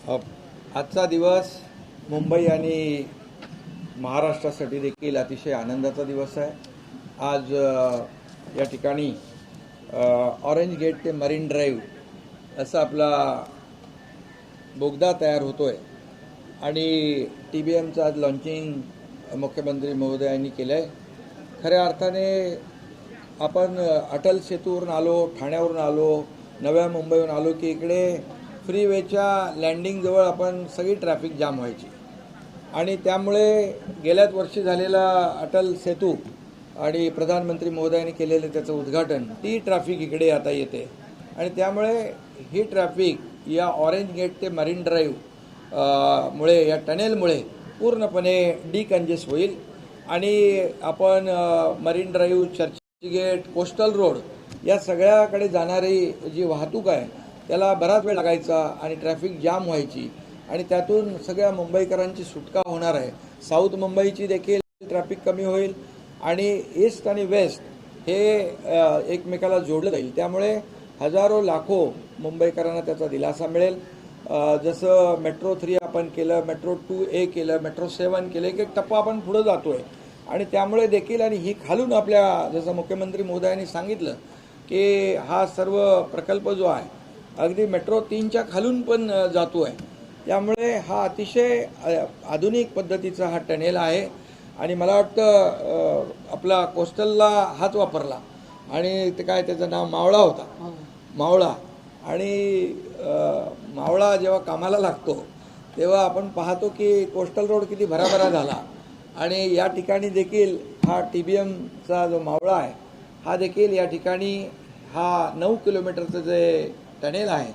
आजचा दिवस मुंबई आणि महाराष्ट्रासाठी देखील अतिशय आनंदाचा दिवस आहे। आज या ठिकाणी ऑरेंज गेट ते मरीन ड्राईव्ह असा आपला बोगदा तयार होतोय आणि TBMचं आज लॉन्चिंग मुख्यमंत्री महोदयांनी केलं आहे। खऱ्या अर्थाने आपण अटल सेतूवरून आलो, ठाण्यावरून आलो, नव्या मुंबईवरून आलो की इकडे फ्रीवेच्या लँडिंगजवळ आपण सगळी ट्रॅफिक जाम व्हायची आणि त्यामुळे गेल्याच वर्षी झालेला अटल सेतू आणि प्रधानमंत्री महोदयांनी केलेले त्याचं उद्घाटन, ती ट्रॅफिक इकडे आता येते आणि त्यामुळे ही ट्रॅफिक या ऑरेंज गेट ते मरीन ड्राईव्ह मुळे, या टनेलमुळे पूर्णपणे डिकंजेस्ट होईल आणि आपण marine drive, Churchgate, coastal road या सगळ्याकडे जाणारी जी वाहतूक आहे त्याला बराच वेळ लागायचा आणि ट्रॅफिक जाम व्हायची आणि त्यातून सगळ्या मुंबईकरांची सुटका होणार आहे। साऊथ मुंबईची देखील ट्रॅफिक कमी होईल आणि ईस्ट आणि वेस्ट हे एकमेकाला जोडलं जाईल, त्यामुळे हजारो लाखो मुंबईकरांना त्याचा दिलासा मिळेल। जसं मेट्रो 3 आपण केलं, मेट्रो 2A केलं, मेट्रो 7 केलं, एक एक टप्पा आपण पुढे जातोय आणि त्यामुळे देखील आणि ही खालून आपल्या जसं मुख्यमंत्री महोदयांनी सांगितलं की हा सर्व प्रकल्प जो आहे अगदी मेट्रो 3च्या खालून पण जातोय, त्यामुळे हा अतिशय आधुनिक पद्धतीचा हा टनेल आहे आणि मला वाटतं आपला कोस्टलला हात वापरला आणि ते काय त्याचं नाव मावळा होता, मावळा, आणि मावळा जेव्हा कामाला लागतो तेव्हा आपण पाहतो की कोस्टल रोड किती भराभरा झाला आणि या ठिकाणी देखील हा TBMचा जो मावळा आहे हा देखील या ठिकाणी हा 9 किलोमीटरचं जे टनेल आहे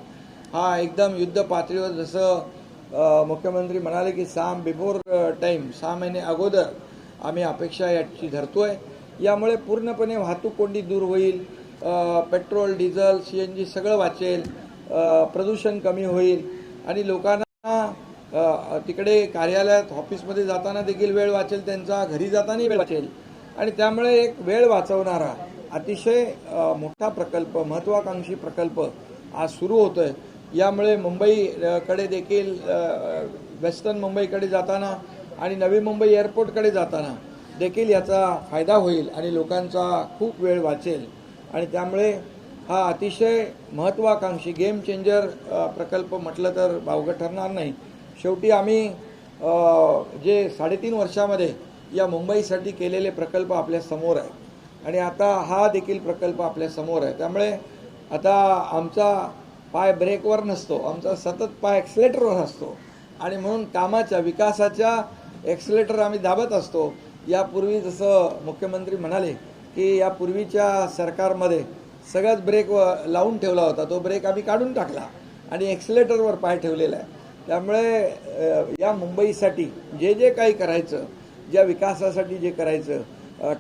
हा एकदम युद्ध पातळीवर, जसं मुख्यमंत्री म्हणाले की बिफोर टाईम 6 महिने अगोदर आम्ही अपेक्षा याची धरतोय। यामुळे पूर्णपणे वाहतूक कोंडी दूर होईल, पेट्रोल, डिझेल, CNG सगळं वाचेल, प्रदूषण कमी होईल आणि लोकांना तिकडे कार्यालयात, ऑफिसमध्ये जाताना देखील वेळ वाचेल, त्यांचा घरी जातानाही वेळ वाचेल आणि त्यामुळे एक वेळ वाचवणारा अतिशय मोठा प्रकल्प, महत्त्वाकांक्षी प्रकल्प आज सुरू होतोय। यामुळे मुंबईकडे देखील, वेस्टर्न मुंबईकडे जाताना आणि नवी मुंबई एअरपोर्टकडे जाताना देखील याचा फायदा होईल आणि लोकांचा खूप वेळ वाचेल आणि त्यामुळे हा अतिशय महत्त्वाकांक्षी गेम चेंजर प्रकल्प म्हटलं तर वावगं ठरणार नाही। शेवटी आम्ही जे 3.5 वर्षामध्ये या मुंबईसाठी केलेले प्रकल्प आपल्या समोर आहे आणि आता हा देखील प्रकल्प आपल्या समोर आहे, त्यामुळे आता आमचा पाय ब्रेकवर नसतो, आमचा सतत पाय ॲक्सिलेटरवर असतो आणि म्हणून कामाच्या, विकासाच्या ॲक्सिलेटर आम्ही दाबत असतो। यापूर्वी जसं मुख्यमंत्री म्हणाले की यापूर्वीच्या सरकारमध्ये सगळ्याच ब्रेक लावून ठेवला होता, तो ब्रेक आम्ही काढून टाकला आणि ॲक्सिलेटरवर पाय ठेवलेला आहे। त्यामुळे या मुंबईसाठी जे जे काही करायचं, ज्या विकासासाठी जे करायचं,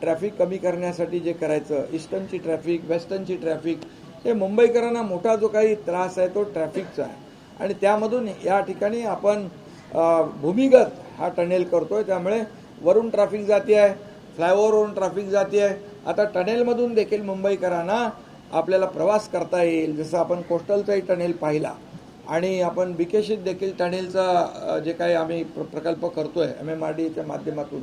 ट्रॅफिक कमी करण्यासाठी जे करायचं, ईस्टर्नची ट्रॅफिक, वेस्टर्नची ट्रॅफिक, हे मुंबईकरांना मोठा जो काही त्रास आहे तो ट्रॅफिकचा आहे आणि त्यामधून या ठिकाणी आपण भूमिगत हा टनेल करतोय, त्यामुळे वरून ट्रॅफिक जाते आहे, फ्लायओव्हरवरून ट्रॅफिक जाते आहे। आता टनेलमधून देखील मुंबईकरांना आपल्याला प्रवास करता येईल, जसं आपण कोस्टलचाही टनेल पाहिला आणि आपण BKशीत देखील टनेलचा जे काही आम्ही प्रकल्प करतोय MMRDच्या माध्यमातून,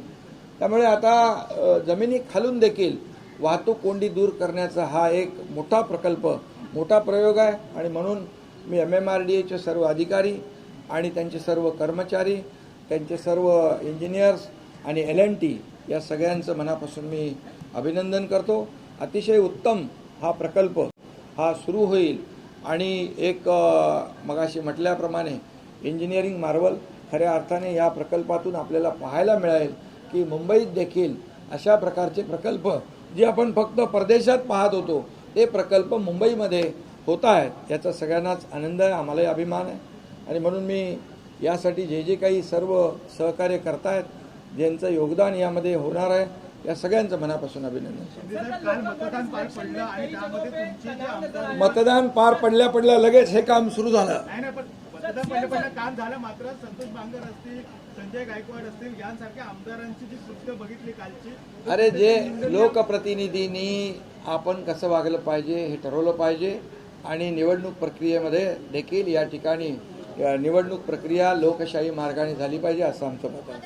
त्यामुळे आता जमिनी खालून देखील वाहतूक कोंडी दूर करण्याचा हा एक मोठा प्रकल्प, मोठा प्रयोग आहे आणि म्हणून मी MMRDAचे सर्व अधिकारी आणि त्यांचे सर्व कर्मचारी, त्यांचे सर्व इंजिनियर्स आणि L&T या सगळ्यांचं मनापासून मी अभिनंदन करतो। अतिशय उत्तम हा प्रकल्प हा सुरू होईल आणि एक मगाशी म्हटल्याप्रमाणे इंजिनिअरिंग मार्वल खऱ्या अर्थाने या प्रकल्पातून आपल्याला पाहायला मिळेल की मुंबईत देखील अशा प्रकारचे प्रकल्प जे आपण फक्त परदेशात पाहत होतो ते प्रकल्प मुंबईमध्ये होत आहेत, याचा सगळ्यांनाच आनंद आहे, आम्हालाही अभिमान आहे आणि म्हणून मी यासाठी जे जे काही सर्व सहकार्य करतायत, ज्यांचं योगदान यामध्ये होणार आहे, या सगळ्यांचं मनापासून अभिनंदन। मतदान पार पडल्या लगेच हे काम सुरू झालं। काम झालं, मात्र संतोष बांगर असतील, संजय गायकवाड असतील यांसारख्या आमदारांची जी कृत्य बघितली कालची, अरे जे लोकप्रतिनिधींनी आपण कसं वागलं पाहिजे हे ठरवलं पाहिजे आणि निवडणूक प्रक्रियेमध्ये देखील या ठिकाणी निवडणूक प्रक्रिया लोकशाही मार्गाने झाली पाहिजे असं आमचं मत आहे.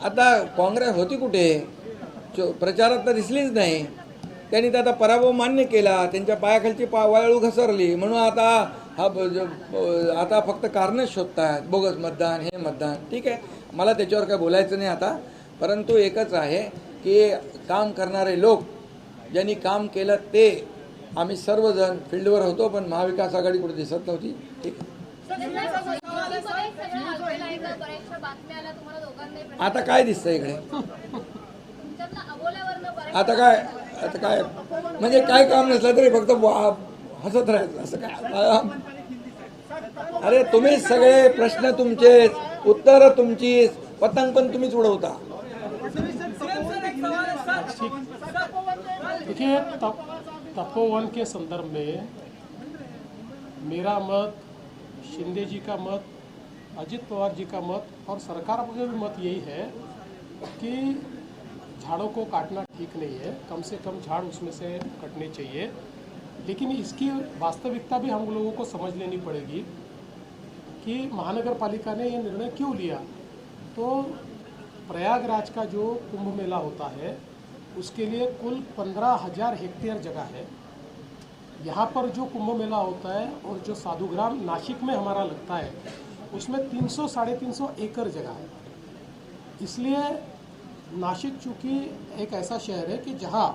आता काँग्रेस होती कुठे? प्रचारात तर दिसलीच नाही. त्यांनी तर आता पराभव मान्य केला, त्यांच्या पायाखालची वाळू घसरली, म्हणून आता फक्त कारणच शोधतात, बोगस मतदान, हे मतदान. ठीक आहे, मला त्याच्यावर काय बोलायचं नाही आता. परंतु एकच आहे की काम करणारे लोक ज्यांनी काम केलं ते आम्ही सर्वजण फील्डवर होतो, पण महाविकास आघाडी कुठे दिसत नव्हती. ठीक आहे, आता काय दिसतंय इकडे? आता काय म्हणजे काय काम नसलं तरी फक्त हसत राहायचं असं काय? अरे तुम्ही सगळे प्रश्न तुमचेच, उत्तर तुमचीच, पतंग पण तुम्हीच उडवता. देखिए, तपोवन के संदर्भ में मेरा मत, शिंदे जी का मत, अजित पवार जी का मत और सरकार का भी मत यही है कि झाड़ों को काटना ठीक नहीं है, कम से कम झाड़ उसमें से कटने चाहिए. लेकिन इसकी वास्तविकता भी हम लोगों को समझ लेनी पड़ेगी कि महानगर पालिका ने ये निर्णय क्यों लिया. तो प्रयागराज का जो कुंभ मेला होता है उसके लिए कुल 15,000 हेक्टेयर जगह है. यहाँ पर जो कुंभ मेला होता है और जो साधुग्राम नासिक में हमारा लगता है उसमें 300-350 एकड़ जगह है. इसलिए नासिक चूँकि एक ऐसा शहर है कि जहाँ